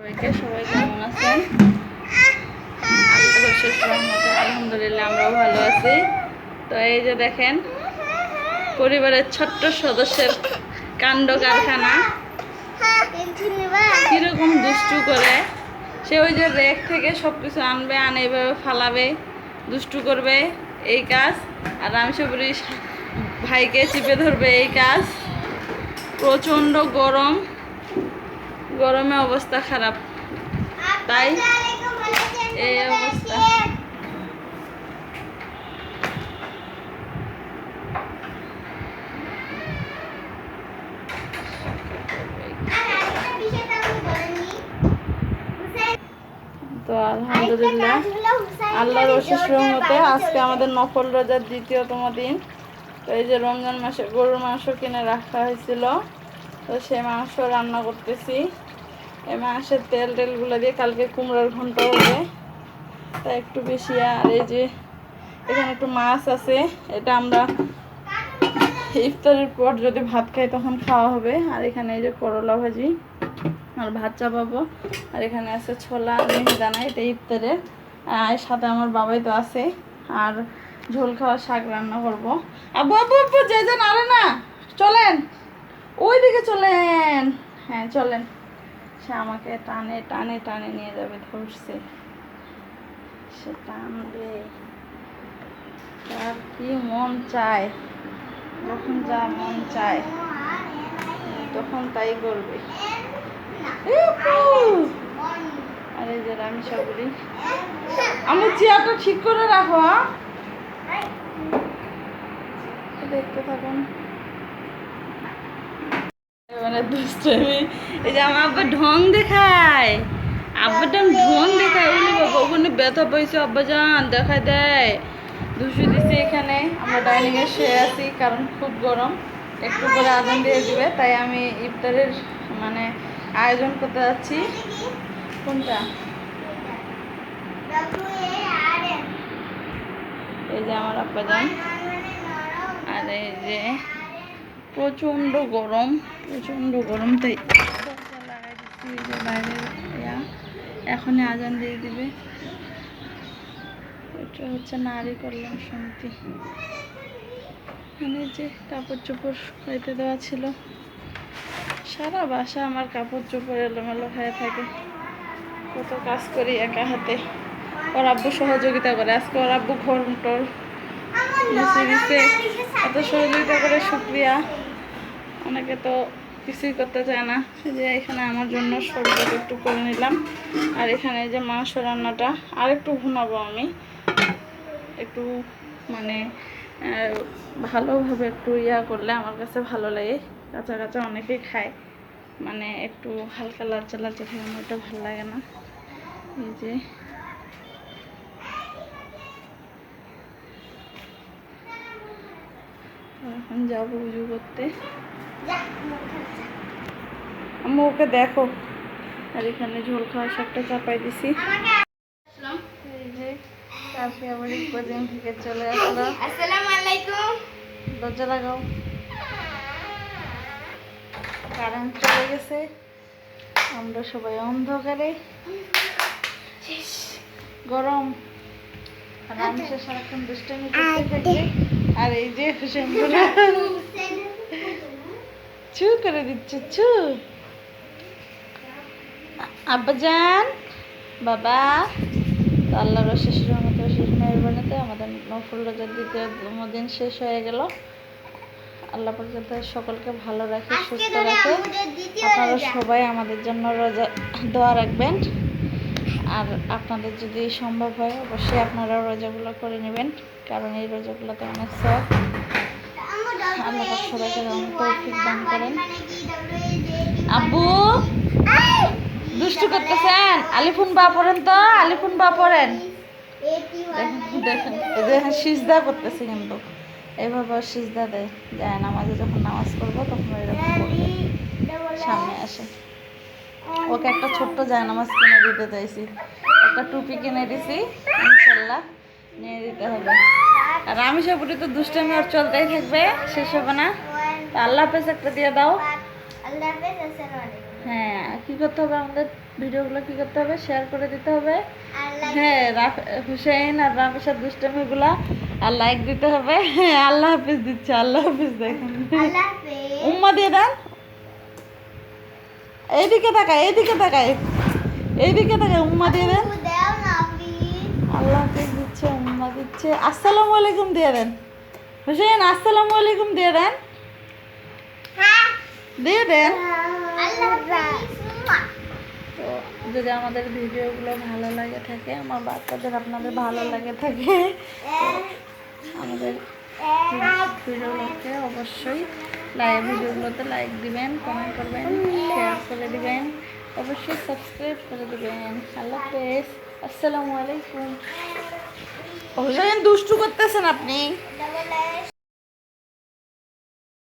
সবাই কেমন আছেন? আলহামদুলিল্লাহ আমরাও ভালো আছি। তো এই যে দেখেন পরিবারের ছোট্ট সদস্যের কাণ্ড কারখানা কিরকম দুষ্টু করে। সে ওই যে রেক থেকে সব কিছু আনবে, আনে এইভাবে ফালাবে, দুষ্টু করবে, এই কাজ। আর রামেশ্বরী ভাইকে চিপে ধরবে, এই কাজ। প্রচণ্ড গরম, গরমে অবস্থা খারাপ, তাই এই অবস্থা। তো আলহামদুলিল্লাহ আল্লাহর অশেষ রহমতে আজকে আমাদের নফল রোজার দ্বিতীয়তম দিন। তো এই যে রমজান মাসে গরুর মাংস কিনে রাখা হয়েছিল, তো সে মাংস রান্না করতেছি। এই মাংসের তেলগুলো দিয়ে কালকে কুমড়োর ঘন্ট হবে, তা একটু বেশি। আর এই যে এখানে একটু মাছ আছে, এটা আমরা ইফতারের পর যদি ভাত খাই তখন খাওয়া হবে। আর এখানে এই যে করলা ভাজি আর ভাত চাপাবো। আর এখানে আছে ছোলা মিহিদানা, এটা ইফতারের। আর সাথে আমার বাবাই তো আছে। আর ঝোল খাওয়া শাক রান্না করবো। আব্বু আব্বু আব্বু যে যান, আরে না চলেন, ওই দিকে চলেন। হ্যাঁ চলেন। সে আমাকে টানে টানে টানে নিয়ে যাবে, ধরছে সে, টানবে। তার কি মন চায়, যখন যা মন চায় তখন তাই করবে। আরে যে আমি সবরি আমার চেয়ারটা ঠিক করে রাখো, দেখতে থাকুন। মানে দুষ্টমি, এই যে আমার আব্বা ঢং দেখায়, আব্বাটা ঢং দেখায়। ওই বাবা ওখানে ব্যথা পাইছে, আব্বা যান দেখায় দেয়, দুশো দিচ্ছে। এখানে আমরা ডাইনিংয়ে শুয়ে আছি কারণ খুব গরম, একটু পরে আজান দিয়ে দিবে, তাই আমি ইফতারের মানে আয়োজন করতে যাচ্ছি। কোনটা? এই যে আমার আব্বা যান। আর এই যে প্রচণ্ড গরম, প্রচণ্ড গরম, তাই দরজা লাগাই দিচ্ছি। এই যে বাইরে এখনই আজান দিয়ে দিবে। এটা হচ্ছে নারী কল্যাণ সমিতি। মানে যে কাপড় চোপড় পাইতে দেওয়া ছিল, সারা বাসা আমার কাপড় চোপড় এলোমেলো হয়ে থাকে। কত কাজ করি একা হাতে, ওর আব্বু সহযোগিতা করে। আজকে ওর আব্বু ঘর টর মুছে দিচ্ছে, এত সহযোগিতা করে, শুক্রিয়া। অনেকে তো কিছুই করতে চায় না। যে এখানে আমার জন্য শরবত একটু করে নিলাম। আর এখানে যে মাংস রান্নাটা আর একটু ভুনাবো আমি, একটু মানে ভালোভাবে একটু করলে আমার কাছে ভালো লাগে। কাঁচা কাঁচা অনেকেই খায়, মানে একটু হালকা লালচে লালচে থাকে, আমার ওটা ভালো লাগে না। এই যে এখন যাবো উজু করতে, আমি ওকে দেখো। আর এখানে ঝোল খাওয়া শাকটা চাপাই দিছি। এই যে কাফি আবার কোচিং থেকে চলে আসলো। আসসালামু আলাইকুম। দরজা লাগাও, কারেন্ট চলে গেছে, আমরা সবাই অন্ধকারে, গরম। আর আমি সারাক্ষণ দুষ্টামি করতে থাকি। আর এই যে হুসেনগুলো চু করে দিচ্ছে, চু। আব্বাজান, বাবা। তো আল্লাহর অশেষ রহমতে, অশেষ মেহরবানিতে আমাদের নফল রোজার দ্বিতীয়তম দিন শেষ হয়ে গেল। আল্লাহ পর্যন্ত সকলকে ভালো রাখে, সুস্থ রাখে। আপনারা সবাই আমাদের জন্য রোজা দোয়া রাখবেন। আর আপনাদের যদি সম্ভব হয় অবশ্যই আপনারা রোজাগুলো করে নেবেন, কারণ এই রোজাগুলোতে অনেক সব। আল্লাহ সবাইকে তৌফিক দান করেন। আব্বু দুষ্টু করতেছেন, আলিফুন বা পড়েন তো, আলিফুন বা পড়েন। দেখেন দেখেন সিজদা করতেছে, কিন্তু এইভাবে সিজদা দেয় যায় নামাজে। যখন নামাজ পড়বো তখন এরকম করবে, সামনে আসে। ওকে একটা ছোট্ট জায়নামাজ কিনে দিতে চাইছি, একটা টুপি কিনে দিছি, ইনশাল্লাহ নিয়ে দিতে হবে। আর আমি সবটি তো দুষ্টামি আর চলতেই থাকবে, শেষ হবে না। আল্লাহ হাফেজ একটা দিয়ে দাও। হ্যাঁ, কি করতে হবে আমাদের? ভিডিওগুলো কী করতে হবে, শেয়ার করে দিতে হবে। হ্যাঁ, হুসেন আর রামেশার দুষ্টামিগুলা আর লাইক দিতে হবে। হ্যাঁ, আল্লাহ হাফিজ দিচ্ছে, আল্লাহ হাফিজ দেখেন। উম্মা দিয়ে দেন। এইদিকে তাকায়, এইদিকে তাকায়, এইদিকে তাকায়, উম্মা দিয়ে দেন। আল্লাহ হাফিজ দিচ্ছে, উম্মা দিচ্ছে। আসসালামু আলাইকুম দিয়ে দেন। হুসেন আসসালামু আলাইকুম দিয়ে দেন, দিয়ে দেন। তো যদি আমাদের ভিডিওগুলো ভালো লাগে থাকে, আমার বাচ্চাদের আপনাদের ভালো লাগে থাকে, তো আমাদের ভিডিওগুলোকে অবশ্যই ভিডিওগুলোতে লাইক দিবেন, কমেন্ট করবেন, শেয়ার করে দিবেন, অবশ্যই সাবস্ক্রাইব করে দিবেন। আল্লাহ হাফেজ, আসসালামু আলাইকুম। অবশ্যই দুষ্টু করতেছেন আপনি।